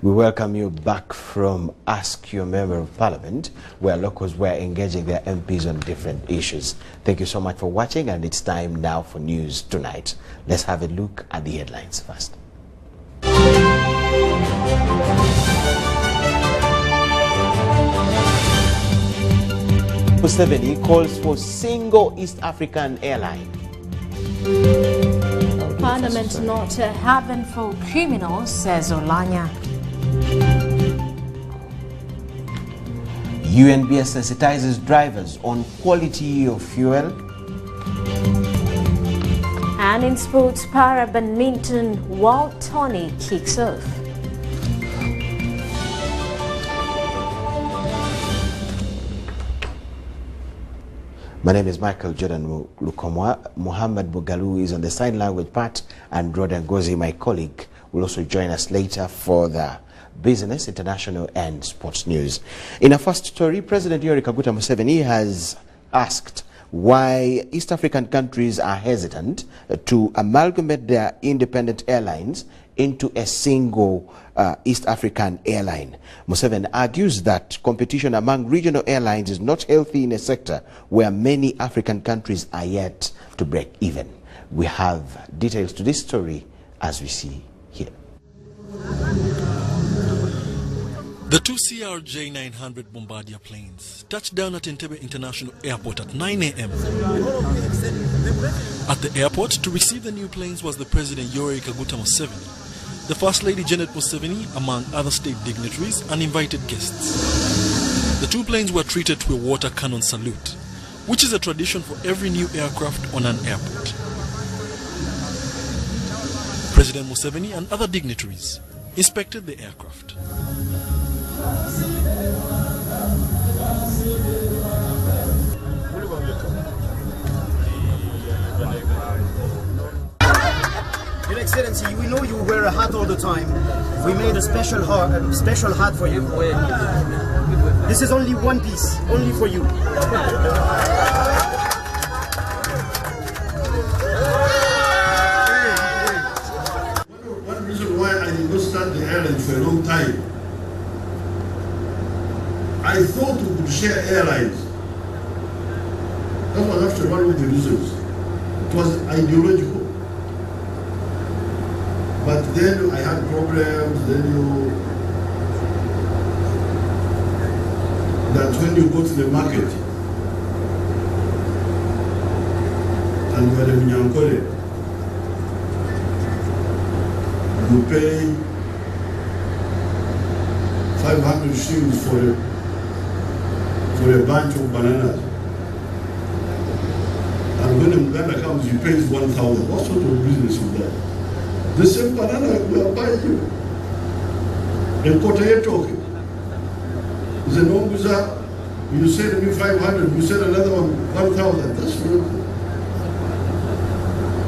We welcome you back from Ask Your Member of Parliament, where locals were engaging their MPs on different issues. Thank you so much for watching, and it's time now for News Tonight. Let's have a look at the headlines first. Museveni calls for single East African airline. Parliament not a haven for criminals, says Olanya. UNBS sensitizes drivers on quality of fuel. And in sports, para badminton, World Tourney kicks off. My name is Michael Jordan Lukomwa. Muhammad Bugalu is on the sign language part, and Rodan Gozi, my colleague, will also join us later for the business, international and sports news. In our first story, President Yoweri Kaguta Museveni has asked why East African countries are hesitant to amalgamate their independent airlines into a single East African airline. Museveni argues that competition among regional airlines is not healthy in a sector where many African countries are yet to break even. We have details to this story as we see here. The two CRJ-900 Bombardier planes touched down at Entebbe International Airport at 9 a.m. At the airport to receive the new planes was the President Yoweri Kaguta Museveni, the First Lady Janet Museveni, among other state dignitaries and invited guests. The two planes were treated to a water cannon salute, which is a tradition for every new aircraft on an airport. President Museveni and other dignitaries inspected the aircraft. Your Excellency, we know you wear a hat all the time. We made a special hat for you. This is only one piece, only for you. One reason why I did not start the airline for a long time, I thought we could share airlines. That was after one of the reasons. It was ideological. But then I had problems, that when you go to the market, and you are in Nyankole, you pay 500 shillings for a bunch of bananas. And when a Muganda comes, you pay 1,000. What sort of business is that? The same banana we are buying you. And Kotaye talking. He said, no, you said me 500, you said another one 1,000. That's not.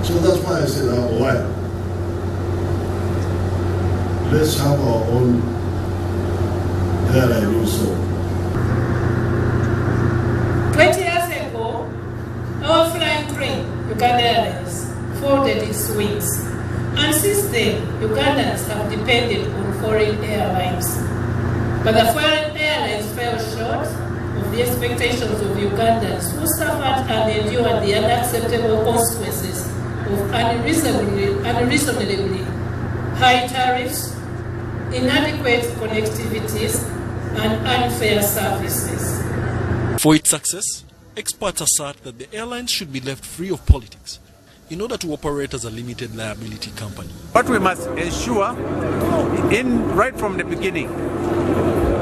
So that's why I said, why? Let's have our own airline also. 20 years ago, our flying train, Uganda Airlines, folded its wings. And since then, Ugandans have depended on foreign airlines. But the foreign airlines fell short of the expectations of Ugandans who suffered and endured the unacceptable consequences of unreasonably high tariffs, inadequate connectivities, and unfair services. For its success, experts assert that the airlines should be left free of politics in order to operate as a limited liability company. What we must ensure right from the beginning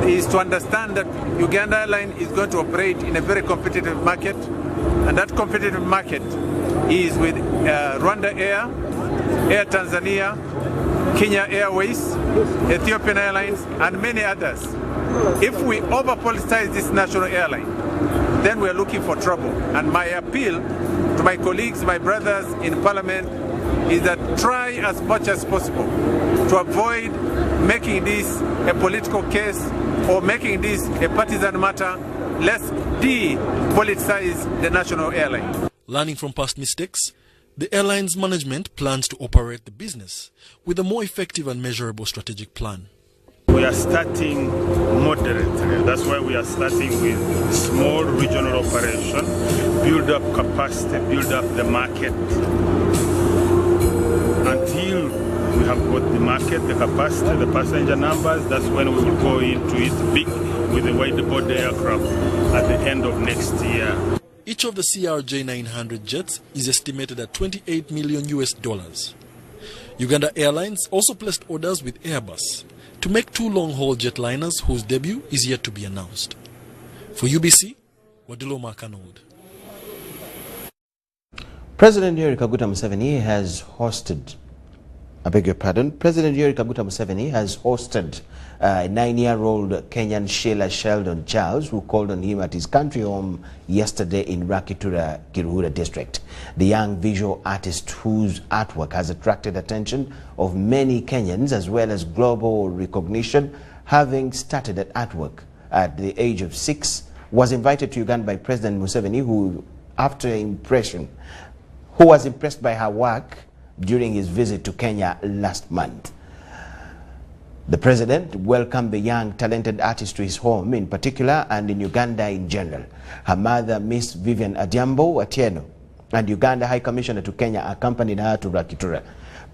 is to understand that Uganda Airline is going to operate in a very competitive market, and that competitive market is with Rwanda Air, Air Tanzania, Kenya Airways, Ethiopian Airlines, and many others. If we over-politicize this national airline, then we are looking for trouble. And my appeal to my colleagues, my brothers in Parliament, is that try as much as possible to avoid making this a political case or making this a partisan matter. Let's de-politicize the national airline. Learning from past mistakes, the airline's management plans to operate the business with a more effective and measurable strategic plan. we are starting moderately. That's why we are starting with small regional operation, build up capacity, build up the market until we have got the market, the capacity, the passenger numbers. That's when we will go into it big with the wide-body aircraft at the end of next year. Each of the CRJ-900 jets is estimated at $28 million US. Uganda Airlines also placed orders with Airbus to make 2 long-haul jetliners whose debut is yet to be announced. For UBC, Wadilo Makanoud. President Yoweri Kaguta Museveni has hosted, President Yoweri Kaguta Museveni has hosted a 9-year-old Kenyan Sheila Sheldon Charles, who called on him at his country home yesterday in Rakitura, Kiruhura district. The young visual artist, whose artwork has attracted attention of many Kenyans as well as global recognition, having started at artwork at the age of 6, was invited to Uganda by President Museveni, who was impressed by her work during his visit to Kenya last month. The president welcomed the young, talented artist to his home in particular and in Uganda in general. Her mother, Miss Vivian Adhiambo Atieno, and Uganda High Commissioner to Kenya accompanied her to Rakitura.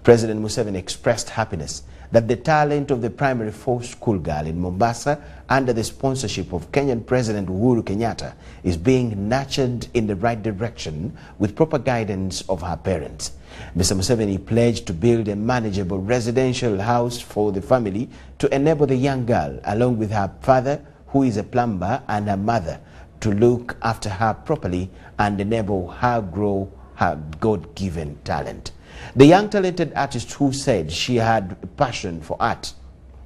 President Museveni expressed happiness that the talent of the primary 4 schoolgirl in Mombasa, under the sponsorship of Kenyan President Uhuru Kenyatta, is being nurtured in the right direction with proper guidance of her parents. Mr. Museveni pledged to build a manageable residential house for the family to enable the young girl, along with her father, who is a plumber, and her mother, to look after her properly and enable her grow her God-given talent. The young talented artist, who said she had a passion for art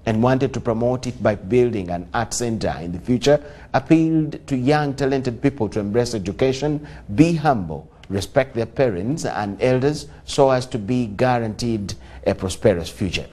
and wanted to promote it by building an art center in the future, appealed to young talented people to embrace education, be humble, respect their parents and elders so as to be guaranteed a prosperous future.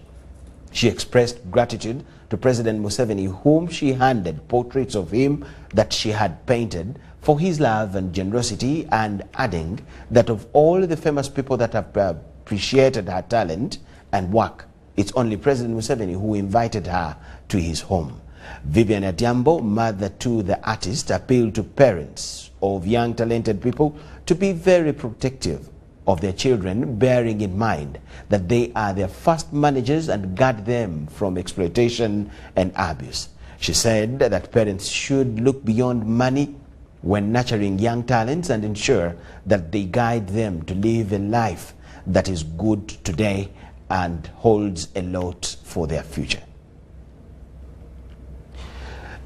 She expressed gratitude to President Museveni, whom she handed portraits of him that she had painted, for his love and generosity, and adding that of all the famous people that have appreciated her talent and work, it's only President Museveni who invited her to his home. Vivian Adhiambo, mother to the artist, appealed to parents of young talented people to be very protective of their children, bearing in mind that they are their first managers, and guard them from exploitation and abuse. She said that parents should look beyond money when nurturing young talents and ensure that they guide them to live a life that is good today and holds a lot for their future.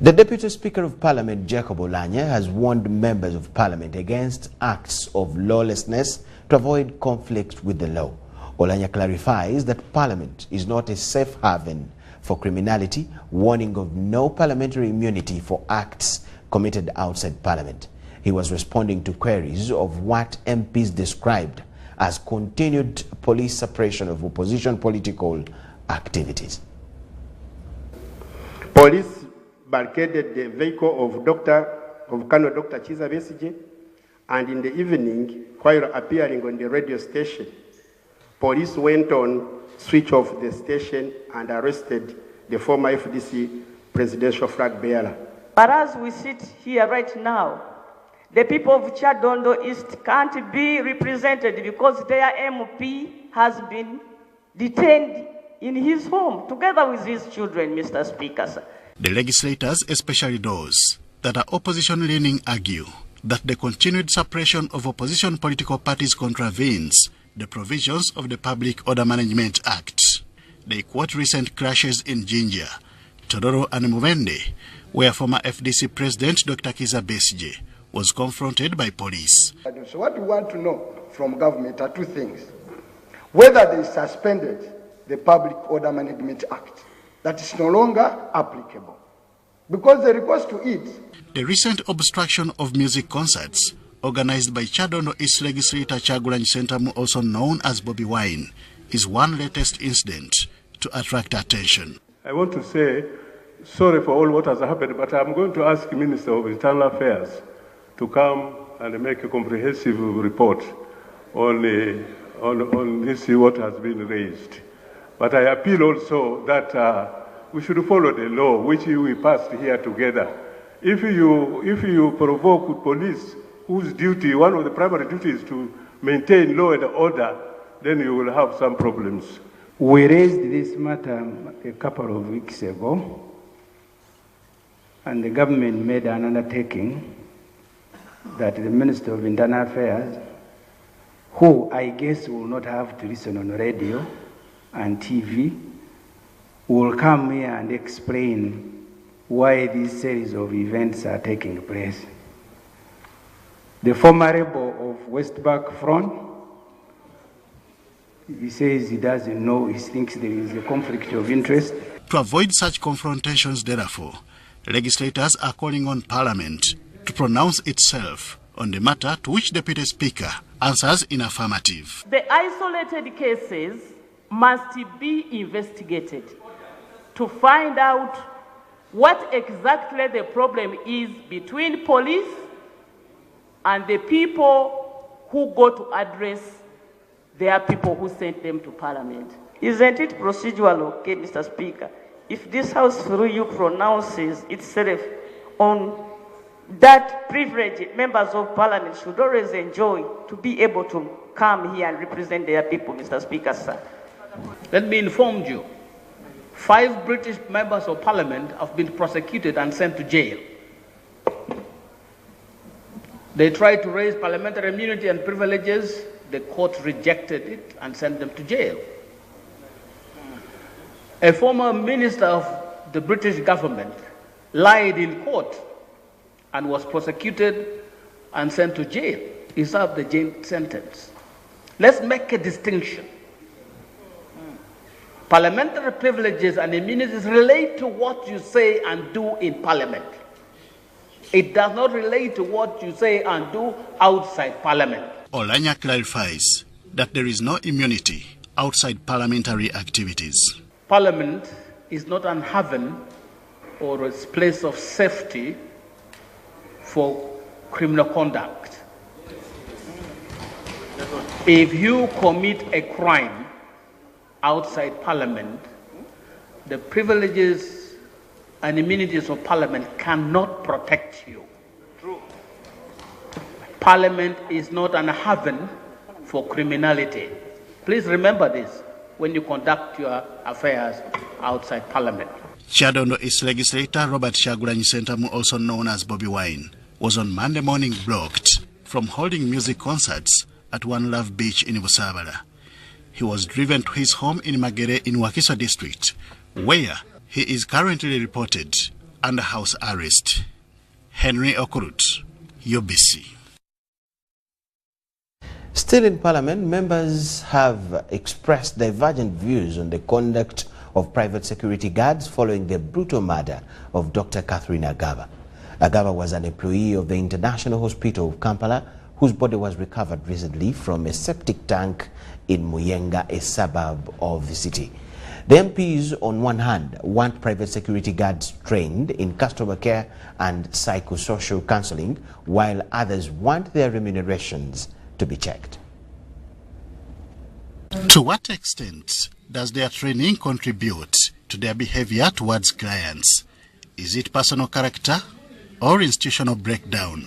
The Deputy Speaker of Parliament, Jacob Oulanyah, has warned members of Parliament against acts of lawlessness to avoid conflict with the law. Oulanyah clarifies that Parliament is not a safe haven for criminality, warning of no parliamentary immunity for acts committed outside Parliament. He was responding to queries of what MPs described as continued police suppression of opposition political activities. Police barricaded the vehicle of Colonel Dr. Chiza Besigye, and in the evening, while appearing on the radio station, police went on switch off the station and arrested the former FDC presidential flag bearer. But as we sit here right now, the people of Kyadondo East can't be represented because their MP has been detained in his home together with his children, Mr. Speaker. Sir. The legislators, especially those that are opposition-leaning, argue that the continued suppression of opposition political parties contravenes the provisions of the Public Order Management Act. They quote recent clashes in Jinja, Tororo and Mubende, where former FDC President Dr. Kiza Besigye was confronted by police. So what we want to know from government are 2 things. Whether they suspended the Public Order Management Act, that is no longer applicable, because the request to it. The recent obstruction of music concerts organized by Kyadondo East Legislator Kyagulanyi Ssentamu, also known as Bobby Wine, is one latest incident to attract attention. I want to say sorry for all what has happened, but I'm going to ask Minister of Internal Affairs to come and make a comprehensive report on this what has been raised. But I appeal also that we should follow the law which we passed here together. If you provoke police, whose duty, one of the primary duties is to maintain law and order, then you will have some problems. We raised this matter a couple of weeks ago, and the government made an undertaking that the Minister of Internal Affairs, who I guess will not have to listen on radio and TV, will come here and explain why this series of events are taking place. The former rebel of West Bank Front, he says he doesn't know, he thinks there is a conflict of interest. To avoid such confrontations, therefore, legislators are calling on Parliament to pronounce itself on the matter, to which Deputy Speaker answers in affirmative. The isolated cases must be investigated to find out what exactly the problem is between police and the people who go to address their people who sent them to Parliament. Isn't it procedural, okay, Mr. Speaker, if this House through you pronounces itself on that privilege members of Parliament should always enjoy, to be able to come here and represent their people, Mr. Speaker, sir? Let me inform you, 5 British members of Parliament have been prosecuted and sent to jail. They tried to raise parliamentary immunity and privileges. The court rejected it and sent them to jail. A former minister of the British government lied in court and was prosecuted and sent to jail. He served the jail sentence. Let's make a distinction. Parliamentary privileges and immunities relate to what you say and do in Parliament. It does not relate to what you say and do outside Parliament. Olanya clarifies that there is no immunity outside parliamentary activities. Parliament is not an haven or a place of safety for criminal conduct. If you commit a crime outside Parliament, the privileges and immunities of Parliament cannot protect you. True. Parliament is not an haven for criminality. Please remember this when you conduct your affairs outside Parliament. Chadondo East legislator Robert Kyagulanyi Ssentamu, also known as Bobby Wine, was on Monday morning blocked from holding music concerts at One Love Beach in Busabala. He was driven to his home in Magere in Wakiso district, where he is currently reported under house arrest. Henry Okurut, UBC. Still in Parliament, members have expressed divergent views on the conduct of private security guards following the brutal murder of Dr. Catherine Agaba. Agaba was an employee of the International Hospital of Kampala, whose body was recovered recently from a septic tank in Muyenga, a suburb of the city. The MPs, on one hand, want private security guards trained in customer care and psychosocial counseling, while others want their remunerations to be checked. To what extent does their training contribute to their behavior towards clients? Is it personal character or institutional breakdown?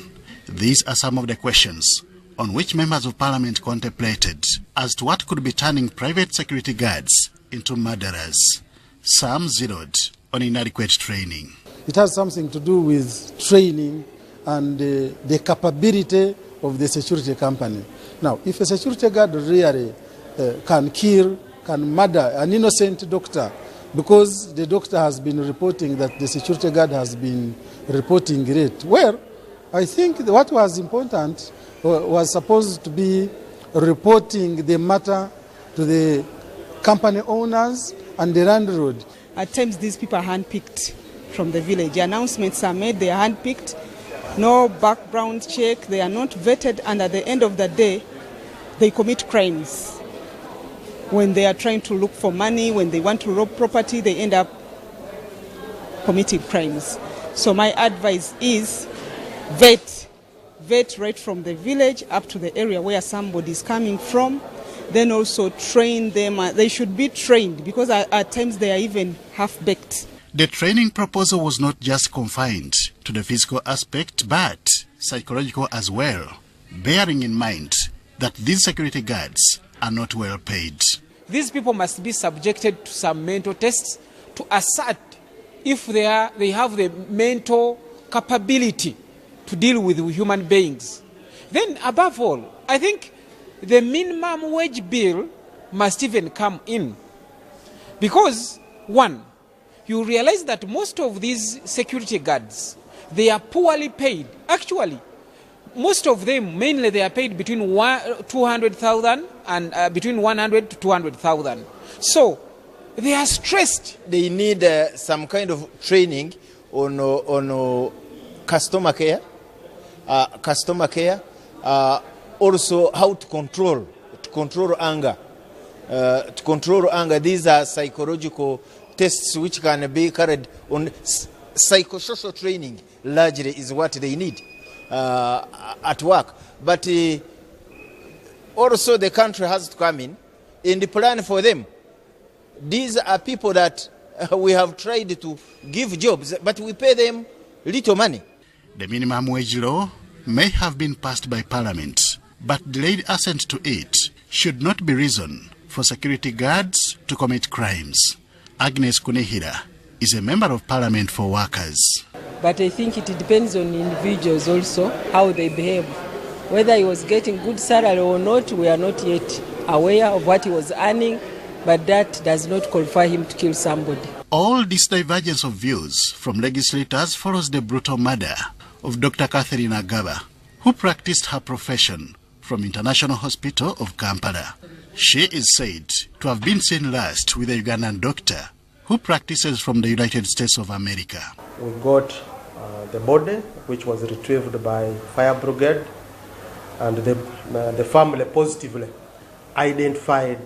These are some of the questions on which members of Parliament contemplated as to what could be turning private security guards into murderers. Some zeroed on inadequate training. It has something to do with training and the capability of the security company. Now, if a security guard really can kill, can murder an innocent doctor because the doctor has been reporting that the security guard has been reporting it, well, I think what was important was supposed to be reporting the matter to the company owners and the landlord. At times these people are handpicked from the village. The announcements are made, they are handpicked, no background check, they are not vetted, and at the end of the day, they commit crimes. When they are trying to look for money, when they want to rob property, they end up committing crimes. So my advice is vet right from the village up to the area where somebody is coming from. Then also train them. They should be trained because at times they are even half-baked. The training proposal was not just confined to the physical aspect, but psychological as well, bearing in mind that these security guards are not well paid. These people must be subjected to some mental tests to assert if they have the mental capability to deal with human beings. Then, above all, I think the minimum wage bill must even come in. Because, one, you realize that most of these security guards, they are poorly paid. Actually, most of them, mainly they are paid between 200,000 and between 100 to 200,000. So, they are stressed. They need some kind of training on customer care, also how to control anger. To control anger, these are psychological tests which can be carried on. Psychosocial training largely is what they need at work. But also the country has to come in and plan for them. These are people that we have tried to give jobs, but we pay them little money. The minimum wage law may have been passed by Parliament, but delayed assent to it should not be reason for security guards to commit crimes. Agnes Kunehira is a member of Parliament for Workers. But I think it depends on individuals also, how they behave. Whether he was getting good salary or not, we are not yet aware of what he was earning, but that does not qualify him to kill somebody. All this divergence of views from legislators follows the brutal murder of Dr. Catherine Agaba, who practiced her profession from International Hospital of Kampala. She is said to have been seen last with a Ugandan doctor who practices from the United States of America. We got the body, which was retrieved by fire brigade, and the family positively identified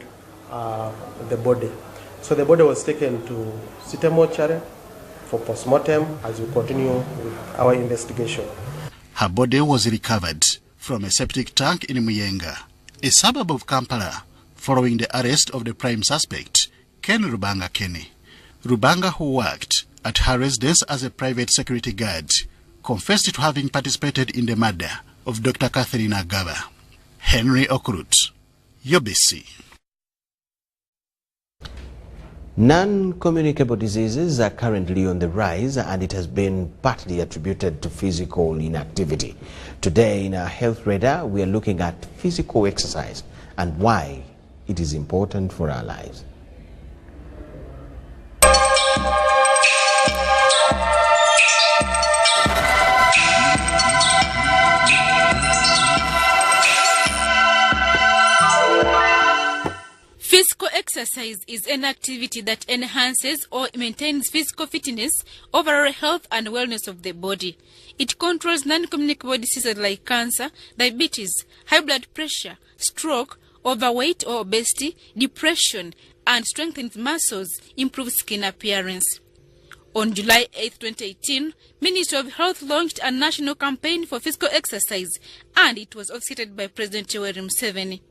the body. So the body was taken to City Mortuary for postmortem as we continue with our investigation. Her body was recovered from a septic tank in Muyenga, a suburb of Kampala, following the arrest of the prime suspect, Ken Rubanga Kenny. Rubanga, who worked at her residence as a private security guard, confessed to having participated in the murder of Dr. Catherine Agaba. Henry Okrut, UBC. Non-communicable diseases are currently on the rise, and it has been partly attributed to physical inactivity. Today in our Health Radar, we are looking at physical exercise and why it is important for our lives. Physical exercise is an activity that enhances or maintains physical fitness, overall health and wellness of the body. It controls non-communicable diseases like cancer, diabetes, high blood pressure, stroke, overweight or obesity, depression, and strengthens muscles, improves skin appearance. On July 8, 2018, Ministry of Health launched a national campaign for physical exercise, and it was officiated by President Yoweri Museveni.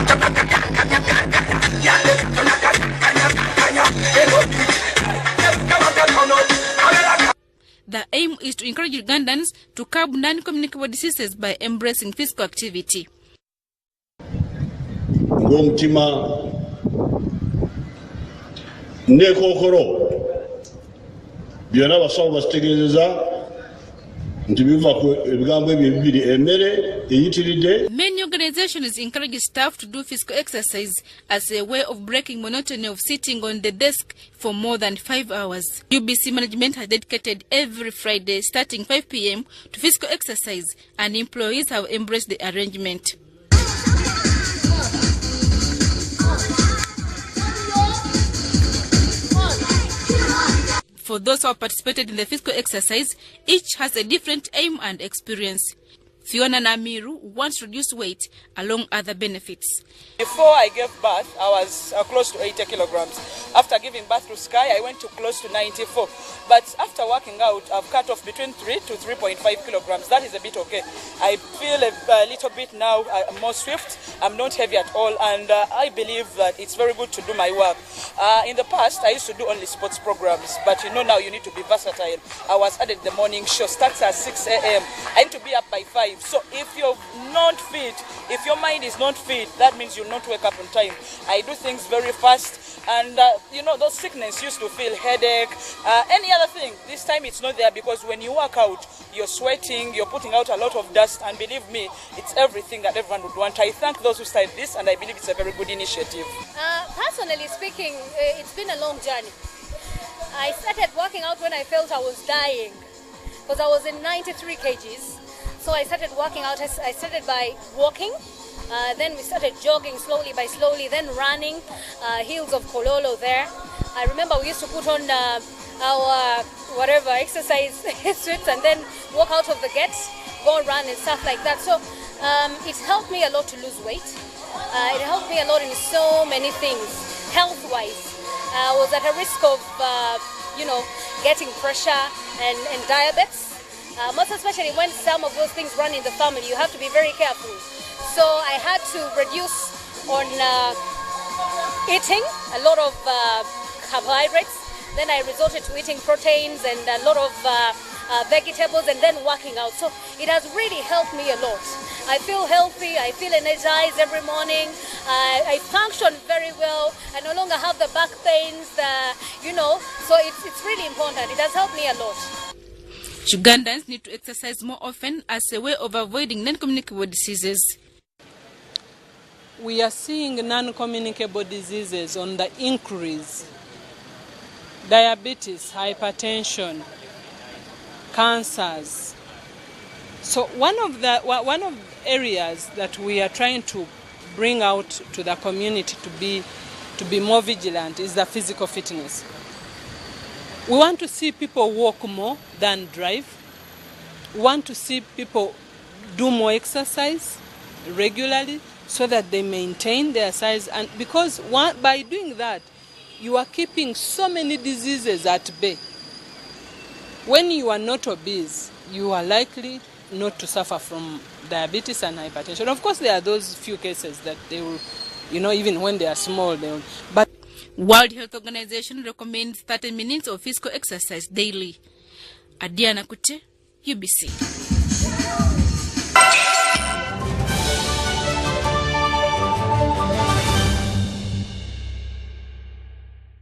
The aim is to encourage Ugandans to curb non-communicable diseases by embracing physical activity. Ngomtima nekokoro byona basawo basitegeeza nti biva ku ebigambo ebibiri emere eyitiride. Many organizations encourage staff to do physical exercise as a way of breaking monotony of sitting on the desk for more than 5 hours. UBC management has dedicated every Friday starting 5 p.m. to physical exercise, and employees have embraced the arrangement. For those who have participated in the physical exercise, each has a different aim and experience. Fiona Namiru wants to reduce weight along other benefits. Before I gave birth, I was close to 80 kilograms. After giving birth to Sky, I went to close to 94. But after working out, I've cut off between 3 to 3.5 kilograms. That is a bit okay. I feel a little bit now more swift. I'm not heavy at all, and I believe that it's very good to do my work. In the past, I used to do only sports programs, but now you need to be versatile. I was added the morning show, starts at 6 a.m. I need to be up by 5. So if you're not fit, if your mind is not fit, that means you'll not wake up on time. I do things very fast, and those sickness used to feel headache, any other thing. This time it's not there, because when you work out, you're sweating, you're putting out a lot of dust, and believe me, it's everything that everyone would want. I thank those who started this, and I believe it's a very good initiative. Personally speaking, it's been a long journey. I started working out when I felt I was dying, because I was in 93 kgs. So I started working out. I started by walking, then we started jogging slowly by slowly, then running, hills of Kololo there. I remember we used to put on our whatever exercise suits and then walk out of the gates, go run and stuff like that. So it helped me a lot to lose weight. It helped me a lot in so many things, health-wise. I was at a risk of, getting pressure and diabetes. Most especially when some of those things run in the family, you have to be very careful. So I had to reduce on eating a lot of carbohydrates. Then I resorted to eating proteins and a lot of vegetables, and then working out. So it has really helped me a lot. I feel healthy, I feel energized every morning, I function very well, I no longer have the back pains, so it's really important. It has helped me a lot. Ugandans need to exercise more often as a way of avoiding non-communicable diseases. We are seeing non-communicable diseases on the increase. Diabetes, hypertension, cancers. So one of the areas that we are trying to bring out to the community to be more vigilant is the physical fitness. We want to see people walk more than drive. We want to see people do more exercise regularly so that they maintain their size. And because by doing that, you are keeping so many diseases at bay. When you are not obese, you are likely not to suffer from diabetes and hypertension. Of course, there are those few cases that they will, even when they are small, they will. But World Health Organization recommends 30 minutes of physical exercise daily. Adiana Kute, UBC.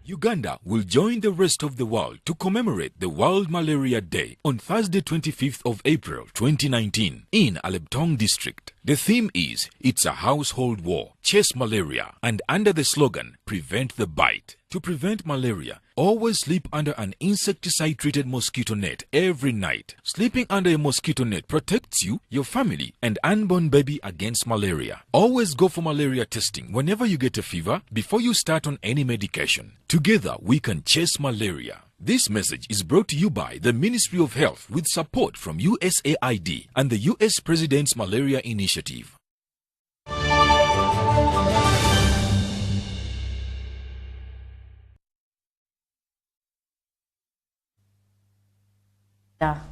Uganda will join the rest of the world to commemorate the World Malaria Day on Thursday 25th of April 2019 in Alebtong District. The theme is It's a Household War, Chase Malaria, and under the slogan Prevent the Bite. To prevent malaria, always sleep under an insecticide-treated mosquito net every night. Sleeping under a mosquito net protects you, your family, and unborn baby against malaria. Always go for malaria testing whenever you get a fever before you start on any medication. Together, we can chase malaria. This message is brought to you by the Ministry of Health with support from USAID and the US President's Malaria Initiative.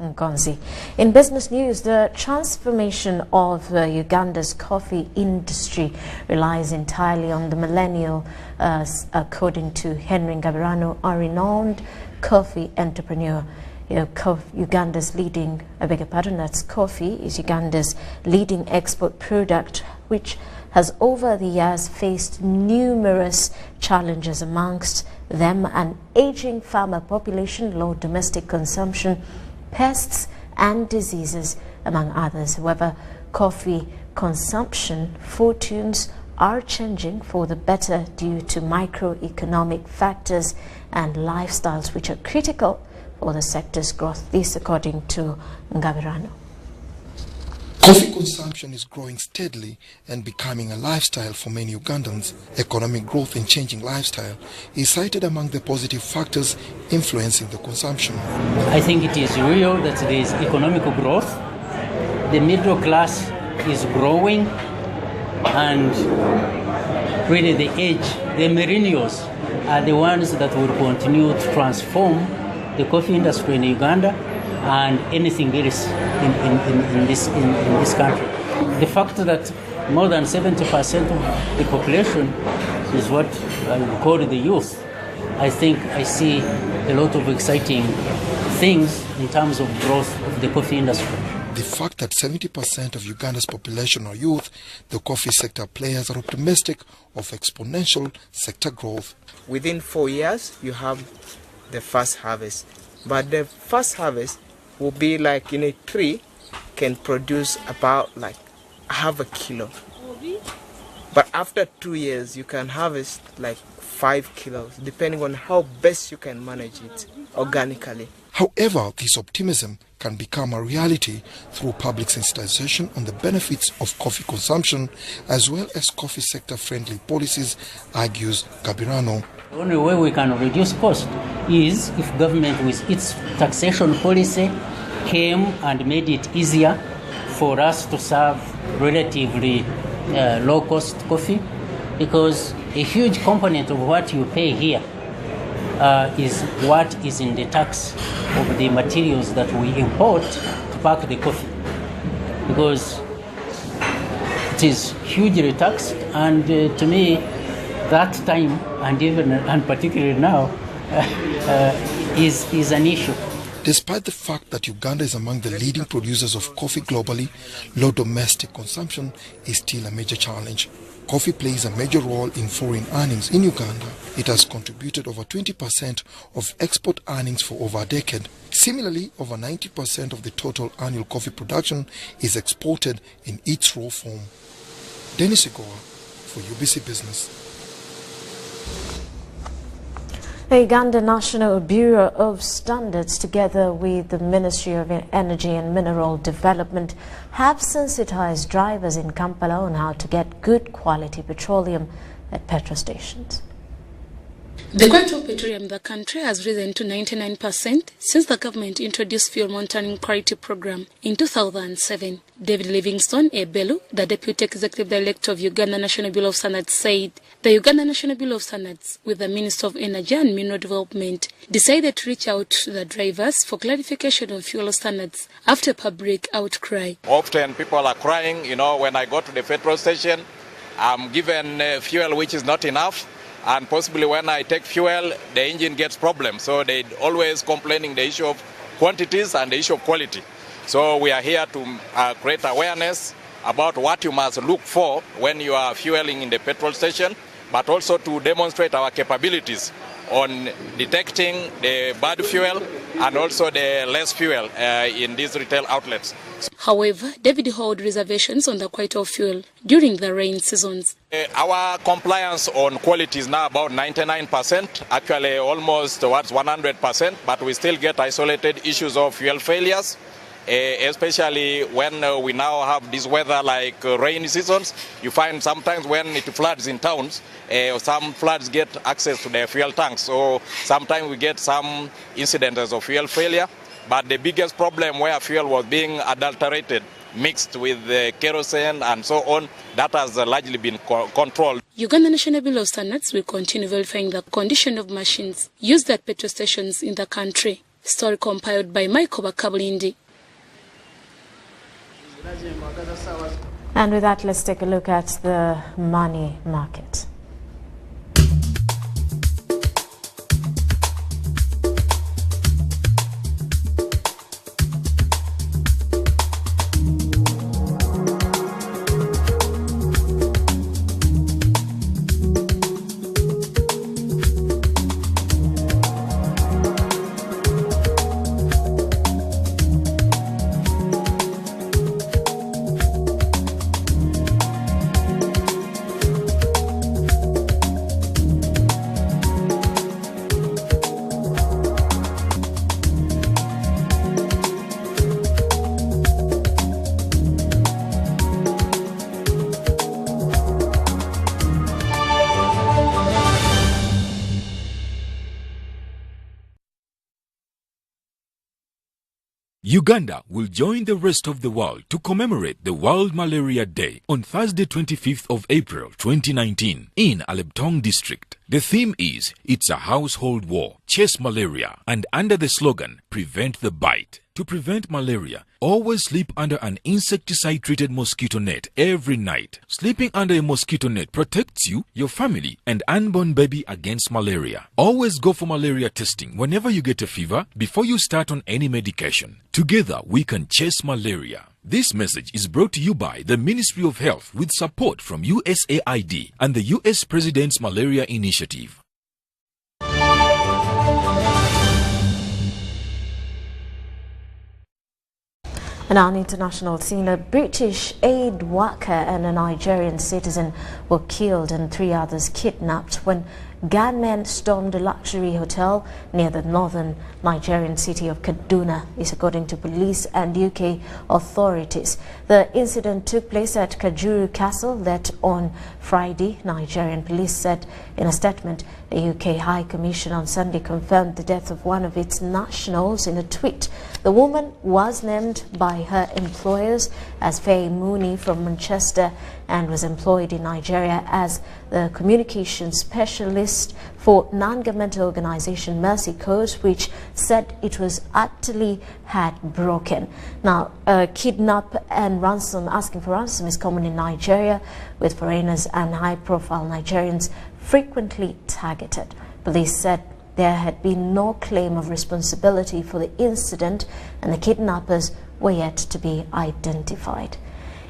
Nkonzi. In business news, the transformation of Uganda's coffee industry relies entirely on the millennial, according to Henry Ngabirano, a renowned coffee entrepreneur. Uganda's leading, coffee is Uganda's leading export product, which has over the years faced numerous challenges, amongst them an aging farmer population, low domestic consumption, pests and diseases, among others. However, coffee consumption fortunes are changing for the better due to microeconomic factors and lifestyles which are critical for the sector's growth. This according to Ngabirano. Coffee consumption is growing steadily and becoming a lifestyle for many Ugandans. Economic growth and changing lifestyle is cited among the positive factors influencing the consumption. I think it is real that there is economic growth the middle class is growing, and really the millennials are the ones that will continue to transform the coffee industry in Uganda and anything else in this country. The fact that more than 70% of the population is what I would call the youth, I think I see a lot of exciting things in terms of growth of the coffee industry. The fact that 70% of Uganda's population are youth, the coffee sector players are optimistic of exponential sector growth. Within 4 years, you have the first harvest. But the first harvest will be like in a tree can produce about like half a kilo. But after 2 years, you can harvest like 5 kilos, depending on how best you can manage it organically. However, this optimism can become a reality through public sensitization on the benefits of coffee consumption as well as coffee sector-friendly policies, argues Gabirano. The only way we can reduce cost is if government with its taxation policy came and made it easier for us to serve relatively low-cost coffee, because a huge component of what you pay here is what is in the tax of the materials that we import to pack the coffee, because it is hugely taxed, and to me that time and particularly now is an issue. Despite the fact that Uganda is among the leading producers of coffee globally, low domestic consumption is still a major challenge. Coffee plays a major role in foreign earnings in Uganda. It has contributed over 20% of export earnings for over a decade. Similarly, over 90% of the total annual coffee production is exported in its raw form. Dennis Igoa for UBC Business. The Uganda National Bureau of Standards, together with the Ministry of Energy and Mineral Development, have sensitized drivers in Kampala on how to get good quality petroleum at petrol stations. The quality of petroleum in the country has risen to 99% since the government introduced fuel monitoring quality program in 2007. David Livingstone Ebelu, the Deputy Executive Director of Uganda National Bureau of Standards, said the Uganda National Bureau of Standards, with the Minister of Energy and Mineral Development, decided to reach out to the drivers for clarification of fuel standards after public outcry. Often people are crying, when I go to the petrol station, I'm given fuel which is not enough. And possibly when I take fuel, the engine gets problems. So they always complaining the issue of quantities and the issue of quality. So we are here to create awareness about what you must look for when you are fueling in the petrol station, but also to demonstrate our capabilities on detecting the bad fuel and also the less fuel in these retail outlets. However, David held reservations on the quality of fuel during the rain seasons. Our compliance on quality is now about 99%, actually almost towards 100%, but we still get isolated issues of fuel failures, especially when we now have this weather like rainy seasons. You find sometimes when it floods in towns, some floods get access to their fuel tanks, so sometimes we get some incidents of fuel failure. But the biggest problem where fuel was being adulterated, mixed with kerosene and so on, that has largely been controlled. Uganda National Bureau of Standards will continue verifying the condition of machines used at petrol stations in the country. Story compiled by Michael Bakabulindi. And with that, let's take a look at the money market. Uganda will join the rest of the world to commemorate the World Malaria Day on Thursday 25th of April 2019 in Alebtong district. The theme is It's a Household War, Chase Malaria, and under the slogan Prevent the Bite. To prevent malaria, always sleep under an insecticide-treated mosquito net every night. Sleeping under a mosquito net protects you, your family, and unborn baby against malaria. Always go for malaria testing whenever you get a fever before you start on any medication. Together, we can chase malaria. This message is brought to you by the Ministry of Health with support from USAID and the US President's Malaria Initiative. And on international scene, a British aid worker and a Nigerian citizen were killed and 3 others kidnapped when gunmen stormed a luxury hotel near the northern Nigerian city of Kaduna, is according to police and UK authorities. The incident took place at Kajuru Castle that on Friday. Nigerian police said in a statement. The UK High Commission on Sunday confirmed the death of one of its nationals in a tweet. The woman was named by her employers as Faye Mooney from Manchester and was employed in Nigeria as the communication specialist for non-governmental organization Mercy Code, which said it was utterly had broken. Now, kidnap and ransom, asking for ransom is common in Nigeria, with foreigners and high-profile Nigerians frequently targeted. Police said there had been no claim of responsibility for the incident and the kidnappers were yet to be identified.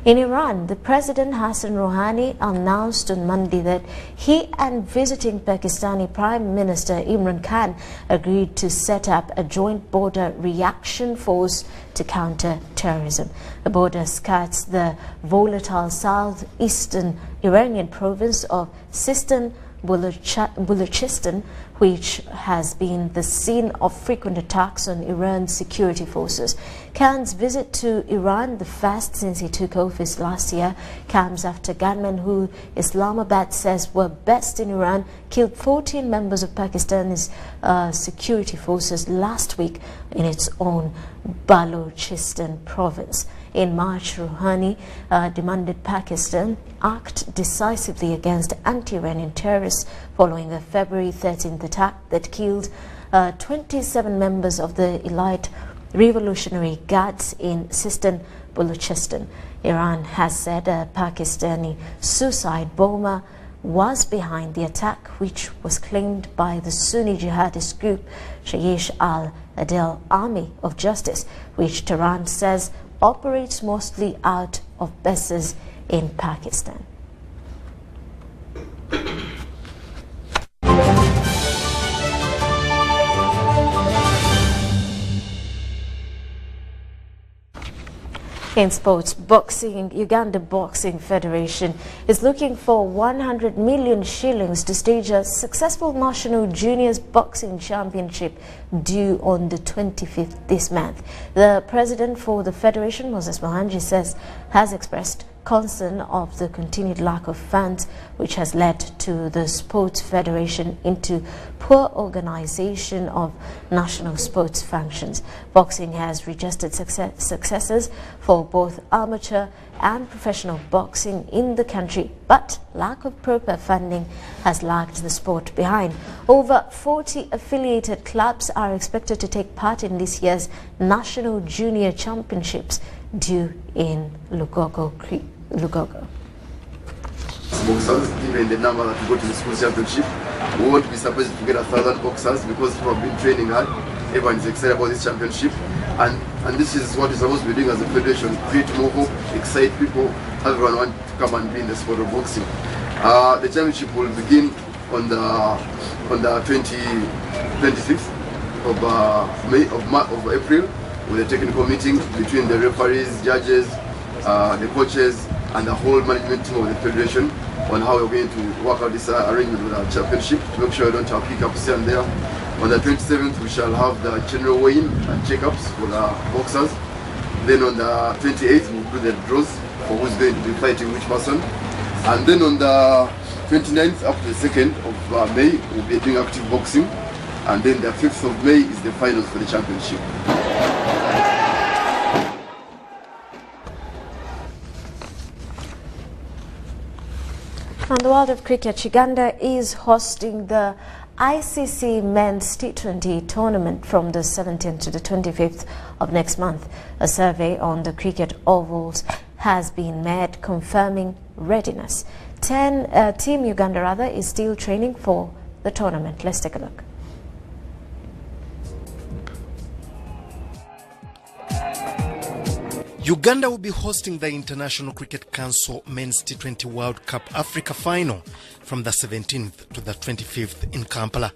In Iran, the President Hassan Rouhani announced on Monday that he and visiting Pakistani Prime Minister Imran Khan agreed to set up a joint border reaction force to counter terrorism. The border skirts the volatile southeastern Iranian province of Sistan Balochistan, which has been the scene of frequent attacks on Iran's security forces. Khan's visit to Iran, the first since he took office last year, comes after gunmen who Islamabad says were based in Iran killed 14 members of Pakistan's security forces last week in its own Balochistan province. In March, Rouhani demanded Pakistan act decisively against anti-Iranian terrorists following the February 13th attack that killed 27 members of the elite Revolutionary Guards in Sistan Balochistan. Iran has said a Pakistani suicide bomber was behind the attack, which was claimed by the Sunni jihadist group Jaish al-Adil Army of Justice, which Tehran says operates mostly out of bases in Pakistan. In sports, boxing, Uganda Boxing Federation is looking for 100 million shillings to stage a successful national juniors boxing championship due on the 25th this month. The president for the federation, Moses Mohanji, says has expressed concern of the continued lack of funds, which has led to the sports federation into poor organization of national sports functions. Boxing has registered successes for both amateur and professional boxing in the country, but lack of proper funding has lagged the sport behind. Over 40 affiliated clubs are expected to take part in this year's National Junior Championships due in Lugogo. Boxers, given the number that we go to the school championship, we won't be surprised to get 1,000 boxers because people have been training hard. Everyone is excited about this championship, and this is what we're supposed to be doing as a federation: create more hope, excite people, have everyone want to come and be in the sport of boxing. The championship will begin on the 26th of April with a technical meeting between the referees, judges, the coaches, and the whole management team of the federation on how we're going to work out this arrangement with our championship to make sure we don't have hiccups here and there. On the 27th, we shall have the general weigh-in and checkups for the boxers. Then on the 28th, we'll do the draws for who's going to be fighting which person. And then on the 29th, up to the 2nd of May, we'll be doing active boxing. And then the 5th of May is the finals for the championship. On the world of cricket, Uganda is hosting the ICC Men's T20 tournament from the 17th to the 25th of next month. A survey on the cricket ovals has been made confirming readiness. Team Uganda is still training for the tournament. Let's take a look. Uganda will be hosting the International Cricket Council Men's T20 World Cup Africa Final from the 17th to the 25th in Kampala.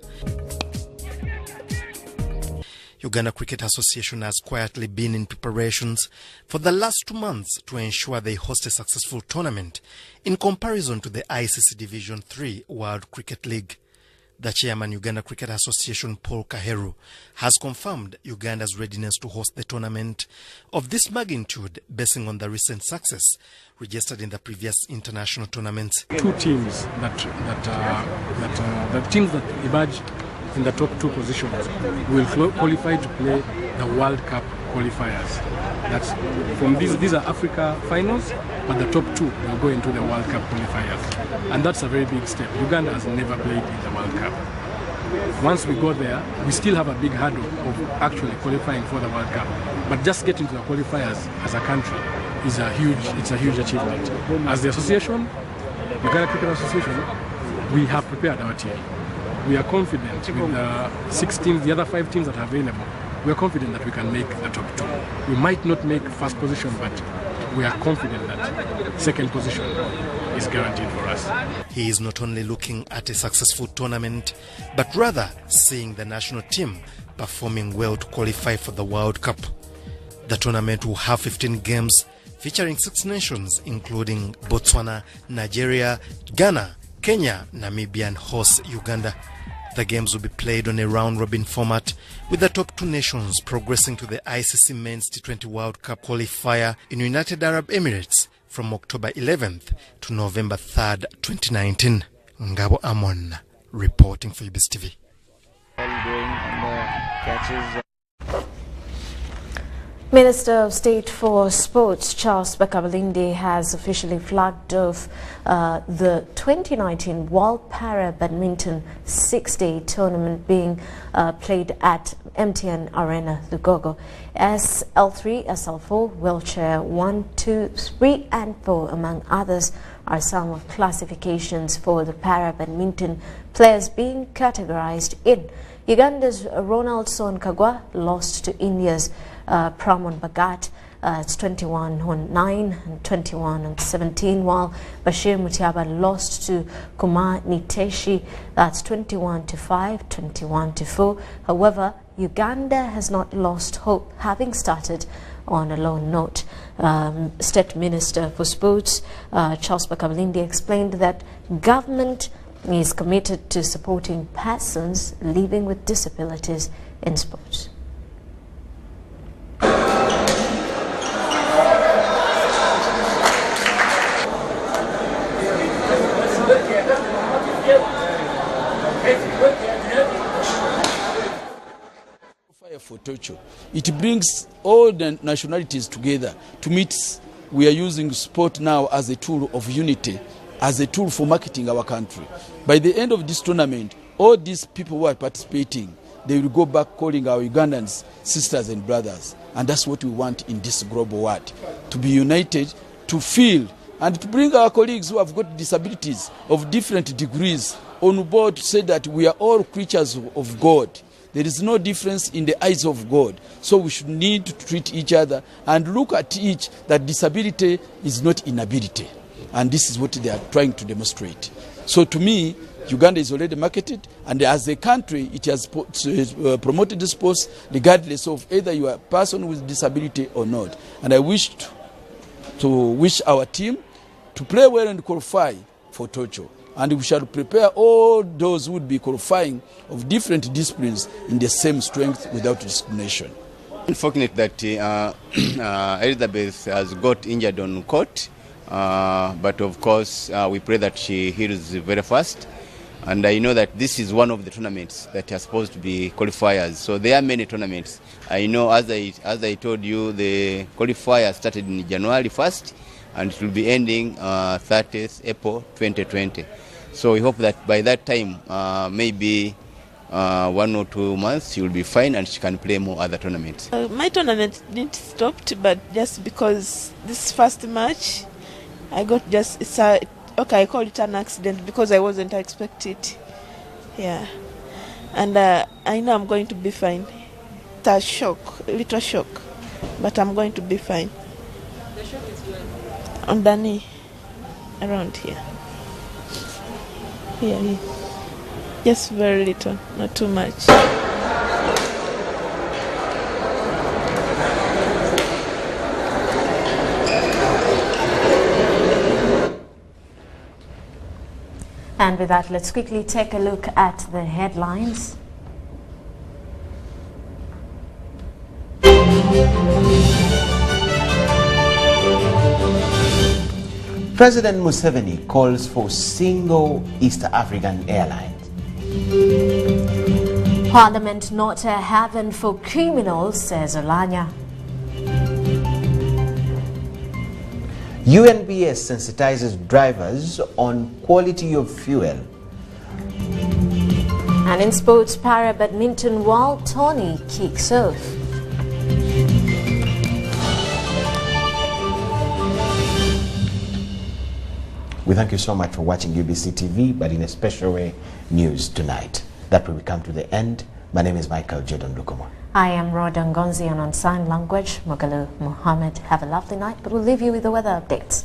Uganda Cricket Association has quietly been in preparations for the last 2 months to ensure they host a successful tournament in comparison to the ICC Division 3 World Cricket League. The chairman, Uganda Cricket Association, Paul Kaheru, has confirmed Uganda's readiness to host the tournament of this magnitude, basing on the recent success registered in the previous international tournaments. Two teams the teams that emerge in the top 2 positions will qualify to play the World Cup qualifiers. That's from these are Africa finals, but the top 2 will go into the World Cup qualifiers, and that's a very big step. Uganda has never played in the World Cup. Once we go there, we still have a big hurdle of actually qualifying for the World Cup, but just getting to the qualifiers as a country is a huge achievement. As the association, Uganda Cricket Association, we have prepared our team. We are confident with the 6 teams, the other 5 teams that are available. We are confident that we can make the top 2. We might not make first position, but we are confident that second position is guaranteed for us. He is not only looking at a successful tournament, but rather seeing the national team performing well to qualify for the World Cup. The tournament will have 15 games featuring 6 nations, including Botswana, Nigeria, Ghana, Kenya, Namibia, and host Uganda. The games will be played on a round-robin format, with the top 2 nations progressing to the ICC Men's T20 World Cup qualifier in United Arab Emirates from October 11th to November 3rd, 2019. Ngabo Amon, reporting for UBS TV. Minister of State for Sports Charles Bakabalindi has officially flagged off the 2019 World Para Badminton 6-day tournament being played at MTN Arena, Lugogo. SL3, SL4, wheelchair 1, 2, 3 and 4 among others are some of classifications for the para badminton players being categorized in. Uganda's Ronald Sonkagwa lost to India's Pramon Bhagat. It's 21-9 and 21-17, while Bashir Mutiaba lost to Kumar Niteshi. That's 21-5, 21-4. However, Uganda has not lost hope, having started on a low note. State Minister for Sports Charles Bakabalindi explained that government is committed to supporting persons living with disabilities in sports. For Tocho, it brings all the nationalities together to meet. We are using sport now as a tool of unity, as a tool for marketing our country. By the end of this tournament, all these people who are participating, they will go back calling our Ugandans sisters and brothers, and that's what we want in this global world, to be united, to feel, and to bring our colleagues who have got disabilities of different degrees on board to say that we are all creatures of God. There is no difference in the eyes of God. So we should need to treat each other and look at each that disability is not inability. And this is what they are trying to demonstrate. So to me, Uganda is already marketed, and as a country, it has promoted the sports regardless of either you are a person with disability or not. And I wish to wish our team to play well and qualify for Tokyo. And we shall prepare all those who would be qualifying of different disciplines in the same strength without discrimination. Unfortunate that Elizabeth has got injured on court, but of course we pray that she heals very fast. And I know that this is one of the tournaments that are supposed to be qualifiers. So there are many tournaments. I know, as I told you, the qualifiers started in January 1st, and it will be ending 30th April 2020. So we hope that by that time, maybe 1 or 2 months, she will be fine and she can play more other tournaments. My tournament didn't stop, but just because this first match, I got just, I call it an accident because I wasn't expecting it. Yeah. And I know I'm going to be fine. It's a shock, a little shock, but I'm going to be fine. The shock is where? On the knee, around here. Here. Just very little, not too much. And with that, let's quickly take a look at the headlines. President Museveni calls for single East African airlines. Parliament not a haven for criminals, says Olanya. UNBS sensitizes drivers on quality of fuel. And in sports, para badminton world tourney kicks off. We thank you so much for watching UBC TV, but in a special way, news tonight. That will come to the end. My name is Michael Jordan Lukomo. I am Rhoda Ngonzi, and on sign language, Mogalu Mohammed. Have a lovely night, but we'll leave you with the weather updates.